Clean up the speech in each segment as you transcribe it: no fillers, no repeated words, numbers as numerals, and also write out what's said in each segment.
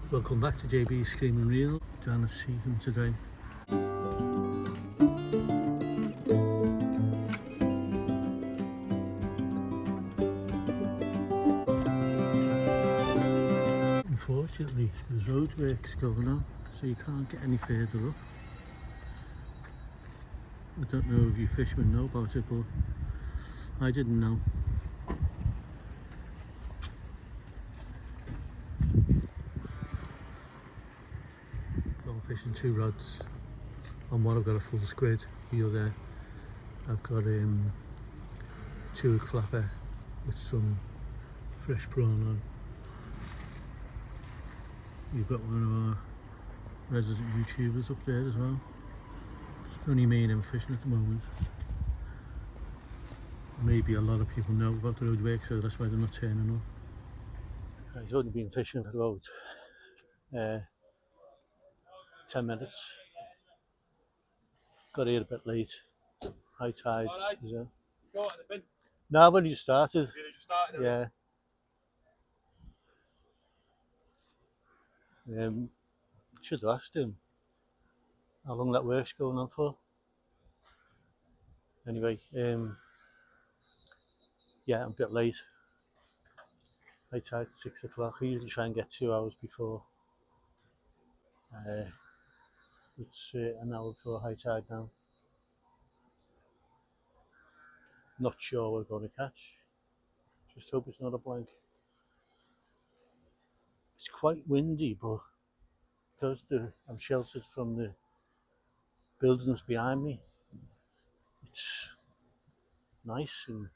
Welcome back to JBs Screaming REALS. Down at Seacombe today. Unfortunately, there's roadworks going on, so you can't get any further up. I don't know if you fishermen know about it, but I didn't know. I'm fishing 2 rods. On one I've got a full squid, the other I've got 2 hook flapper with some fresh prawn on. We've got one of our resident YouTubers up there as well. It's only me and him fishing at the moment. Maybe a lot of people know about the roadwork, so that's why they're not turning up. He's only been fishing for about 10 minutes. Got here a bit late. High tide. Right. No, I've only just started. Yeah. Should have asked him how long that work's going on for. Anyway, yeah, I'm a bit late. High tide 6 o'clock. I usually try and get 2 hours before. It's an hour before high tide now. Not sure what we're going to catch. Just hope it's not a blank. It's quite windy, but because I'm sheltered from the buildings behind me, it's nice and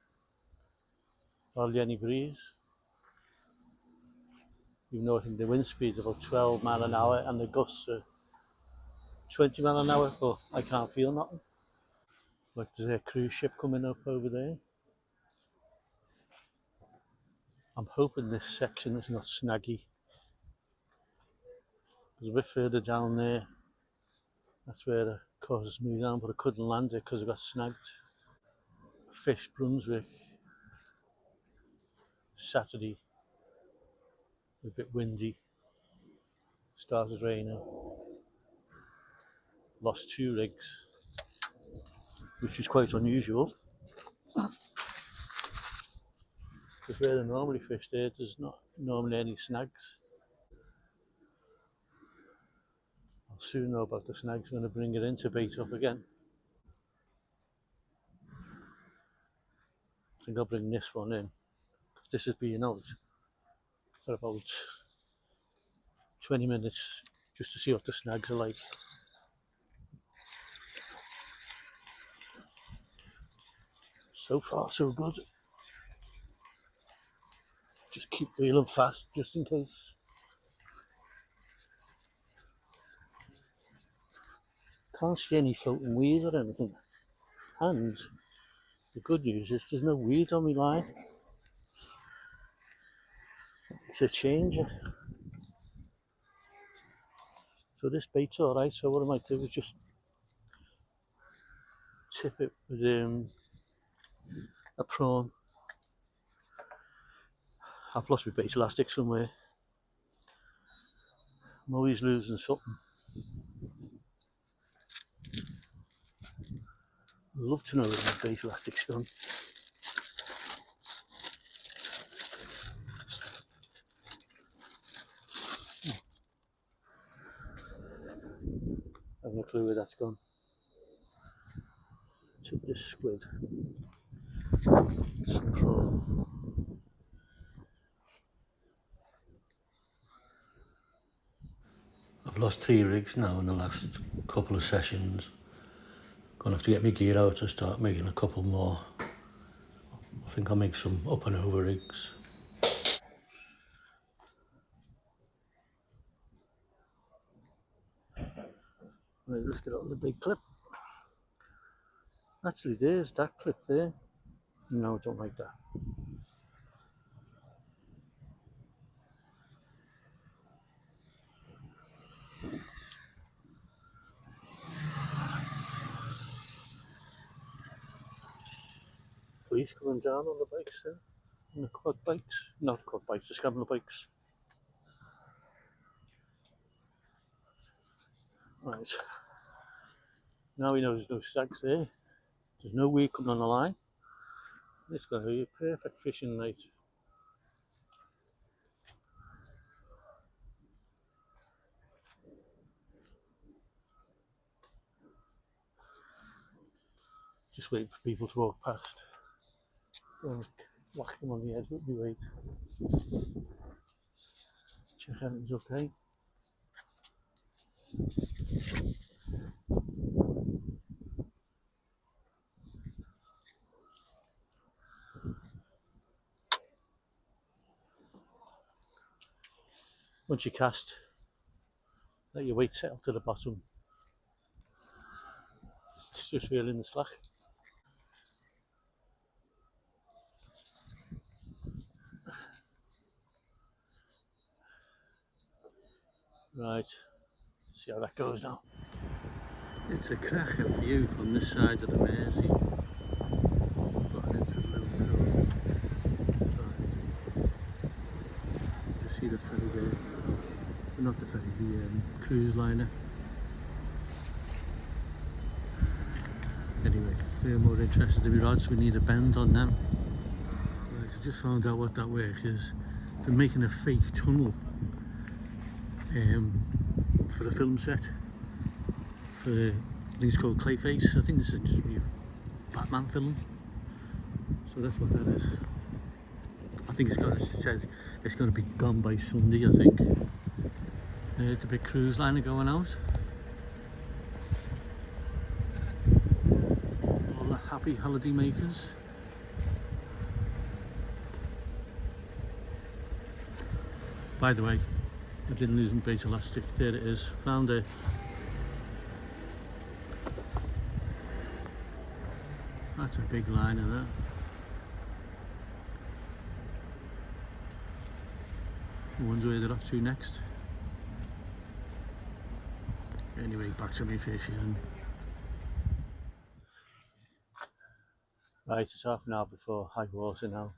hardly any breeze. Even though I think the wind speed's about 12 miles an hour and the gusts are 20 miles an hour, but I can't feel nothing. Like there's a cruise ship coming up over there. I'm hoping this section is not snaggy. Because a bit further down there, that's where it causes me down, but I couldn't land it because I got snagged. Fish Brunswick, Saturday, a bit windy, started raining, lost 2 rigs, which is quite unusual. Because where I normally fish there's not normally any snags. I'll soon know about the snags. I'm going to bring it in to bait up again. I think I'll bring this one in. This has been out for about 20 minutes just to see what the snags are like. So far so good. Just keep reeling fast just in case. Can't see any floating weed or anything. And the good news is there's no weed on my line. It's a changer. So this bait's alright, so what I might do is just tip it with a prawn. I've lost my bait elastic somewhere. I'm always losing something. I'd love to know where my bait elastic's gone. I have no clue where that's gone. Took this squid. Some prawn. I've lost 3 rigs now in the last couple of sessions. Gonna have to get my gear out and start making a couple more. I think I'll make some up and over rigs. Right, let's get on the big clip. Actually, there's that clip there. No, I don't like that. Police coming down on the bikes there. On the quad bikes. Not quad bikes, the scrambler bikes. Right, now we know there's no stags there. There's no weed coming on the line. It's going to be a perfect fishing night. Just waiting for people to walk past. Don't whack them on the head with the weight. Check everything's okay. Once you cast, let your weight settle to the bottom. It's just reeling the slack. Right, see how that goes now. It's a cracking view from this side of the Mersey, looking into the Liverpool side. You see the ferry there, but not the ferry, the cruise liner. Anyway, we're more interested in the rods. We need a bend on them. Right, so just found out what that work is. They're making a fake tunnel for a film set. For I think it's called Clayface. I think this is a new Batman film. So that's what that is. I think it said it's going to be gone by Sunday, I think. There's the big cruise liner going out. All the happy holiday makers. By the way, I didn't lose my bait elastic. There it is. Found it. That's a big liner there. I wonder where they're off to next. Anyway, back to me fishing. Right, it's half an hour before high water now.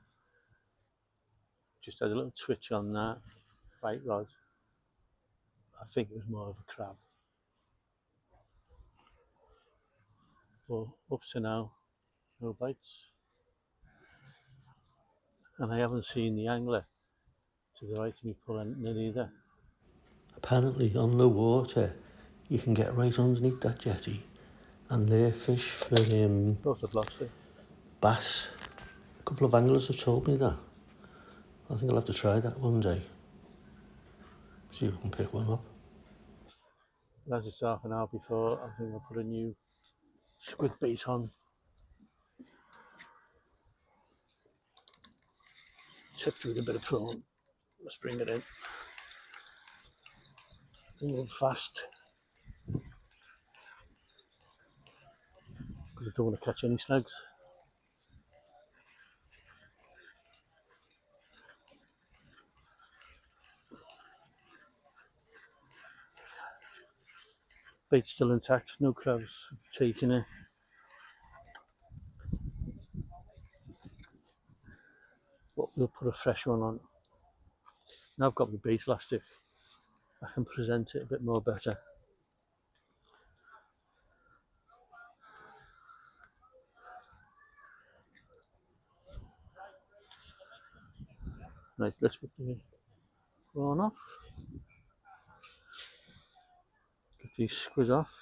Just had a little twitch on that bite rod. I think it was more of a crab. But up to now, no bites. And I haven't seen the angler to the right of me pulling it either. Apparently on low water, you can get right underneath that jetty and there fish for lots of lobster, bass. A couple of anglers have told me that. I think I'll have to try that one day. See if I can pick one up. As it's half an hour before, I think I'll put a new squid bait on. Tip through a bit of prawn. Let's bring it in. Bring it fast. Because I don't want to catch any snags. Bait's still intact, no crabs taking it. But we'll put a fresh one on. Now I've got my bait elastic, I can present it a bit more better. Right, let's put the prawn off. Get these squid off.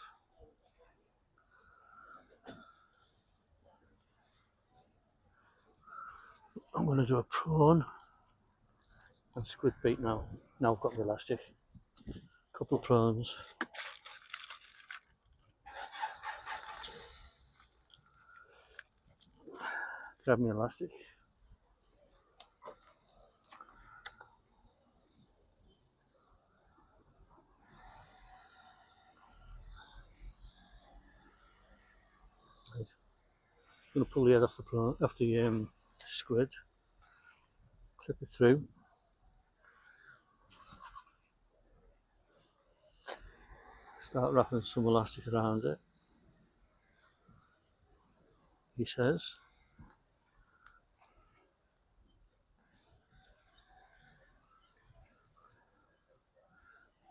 I'm going to do a prawn and squid bait now. Now I've got the elastic. Couple of prawns. Grab my elastic. Right. I'm going to pull the head off the prawn, off the squid. Clip it through. Start wrapping some elastic around it. He says.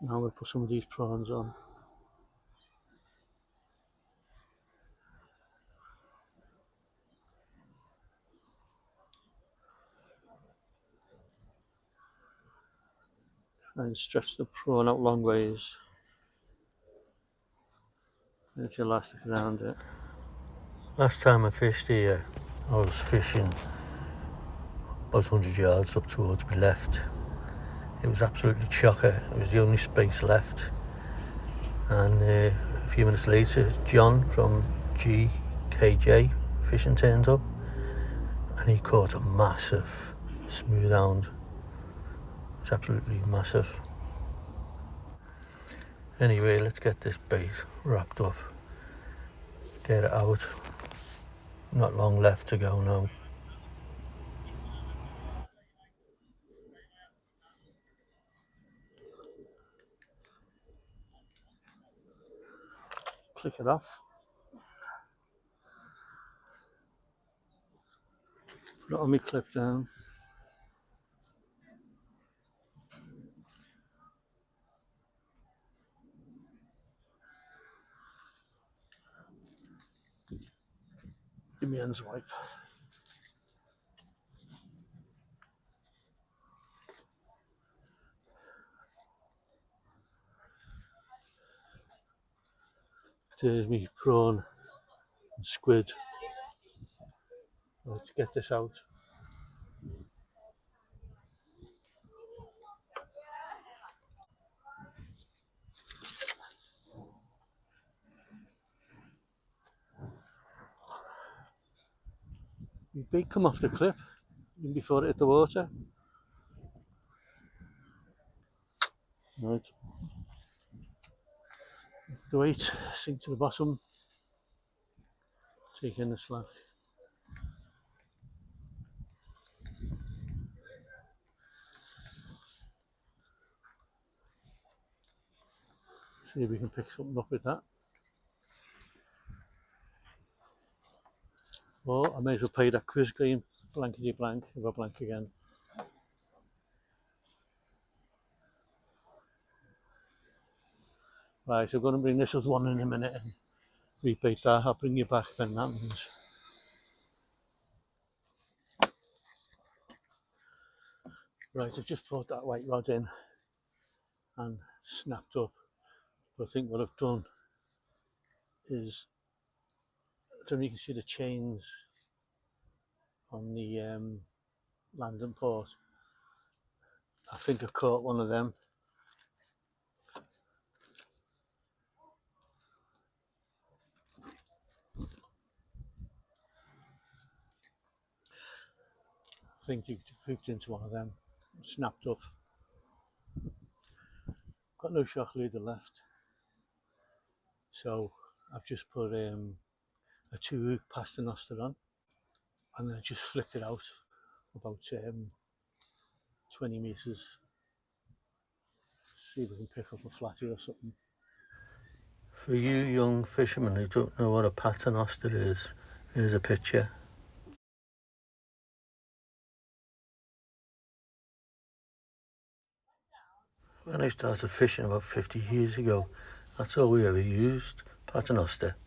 Now we'll put some of these prawns on. Try and stretch the prawn out long ways. There's your elastic around it. Last time I fished here, I was fishing about 100 yards up towards my left. It was absolutely chocker. It was the only space left. And a few minutes later, John from GKJ Fishing turned up, and he caught a massive smooth hound. It's absolutely massive. Anyway, let's get this bait wrapped up. Get it out. Not long left to go now. Click it off. Put it on my clip down. Give me hands wipe. There's me prawn and squid. Let's get this out. The bait come off the clip even before it hit the water. Right. The weight sink to the bottom. Take in the slack. See if we can pick something up with that. Or I may as well play that quiz game, blankety blank, if I blank again. Right, so I'm going to bring this as one in a minute and rebait that. I'll bring you back when that happens. Right, I've just brought that white rod in and snapped up. But I think what I've done is, I don't know if you can see the chains on the landing port. I think I've caught one of them. I think you hooked into one of them, snapped up. Got no shock leader left, so I've just put a 2-hook paternoster on, and then I just flicked it out about 20 metres. See if we can pick up a flatty or something. For you young fishermen who don't know what a paternoster is, here's a picture. When I started fishing about 50 years ago, that's all we ever used, paternoster.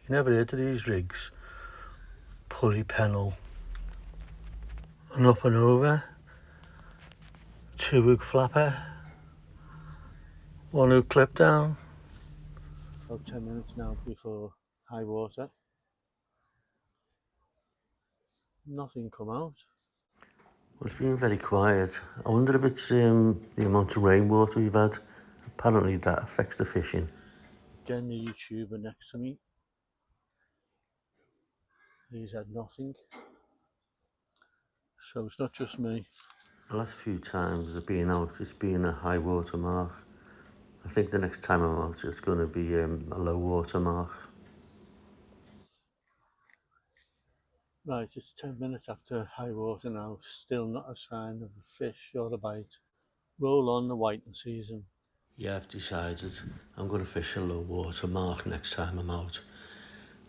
You never heard of these rigs. Pulley pennel, and up and over, 2-hook flapper, 1-hook clip down. About 10 minutes now before high water. Nothing come out. Well, it's been very quiet. I wonder if it's the amount of rainwater we've had. Apparently that affects the fishing. Again, the YouTuber next to me. He's had nothing. So it's not just me. The last few times I've been out, it's been a high water mark. I think the next time I'm out, it's going to be a low water mark. Right, it's 10 minutes after high water now. Still not a sign of a fish or a bite. Roll on the whiting season. Yeah, I've decided I'm going to fish a low water mark next time I'm out.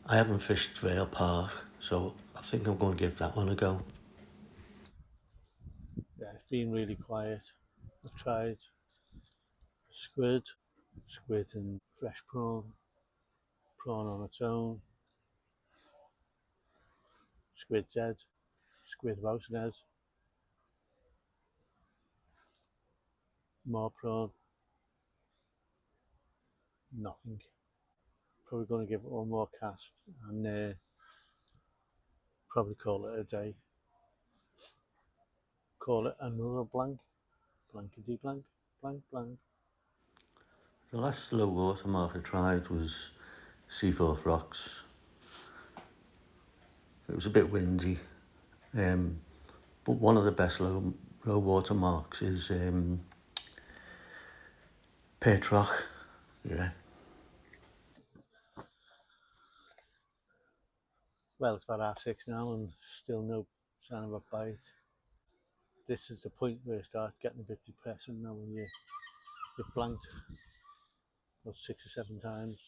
I haven't fished Vale Park, so I think I'm going to give that one a go. Yeah, it's been really quiet. I've tried squid and fresh prawn on its own, squid's head, squid without an head. more prawn. Nothing. Probably going to give it one more cast and probably call it a day. Call it another blank. Blankety blank, blank, blank. The last low water mark I tried was Seaforth Rocks. It was a bit windy, but one of the best low water marks is Petroch. Yeah. Well, it's about 6:30 now and still no sign of a bite. This is the point where it starts getting a bit depressing now when you're blanked about 6 or 7 times.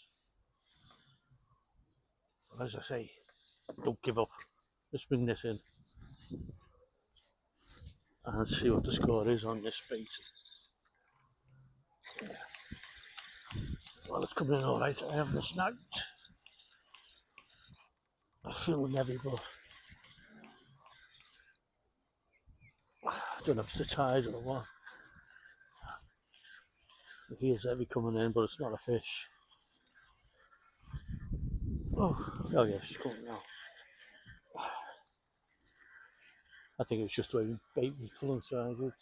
But as I say, don't give up. Let's bring this in and see what the score is on this bait. Well, it's coming in alright. I haven't snagged. I'm feeling heavy, but I don't know if it's the tide or what. He is heavy coming in, but it's not a fish. Oh yeah, she's coming now. I think it was just the way bait was pulling sideways.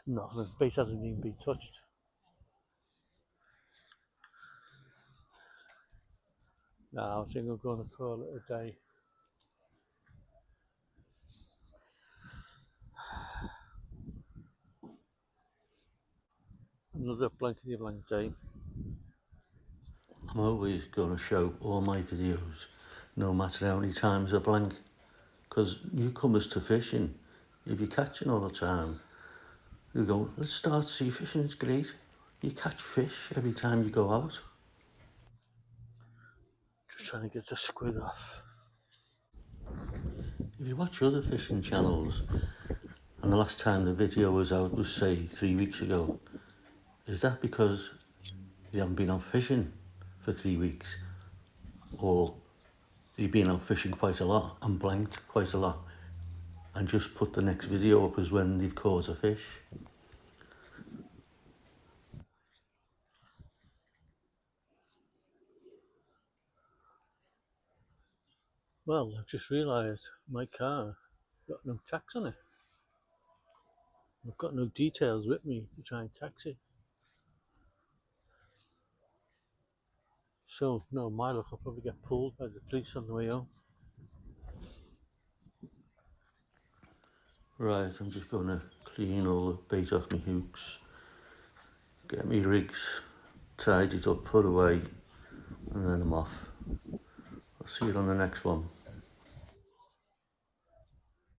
Nothing. Bait hasn't even been touched. No, I think I'm going to call it a day. Another blankety blank day. I'm always going to show all my videos, no matter how many times I blank, because newcomers to fishing, if you're catching all the time, you go, let's start sea fishing, it's great. You catch fish every time you go out. Just trying to get the squid off. If you watch other fishing channels, and the last time the video was out was, say, 3 weeks ago, is that because they haven't been out fishing for 3 weeks? Or they've been out fishing quite a lot and blanked quite a lot and just put the next video up as when they've caught a fish? Well, I've just realised my car got no tax on it. I've got no details with me to try and tax it. So, no, my luck, I'll probably get pulled by the police on the way home. Right, I'm just going to clean all the bait off my hooks, get me rigs, tied it up, put away, and then I'm off. I'll see you on the next one.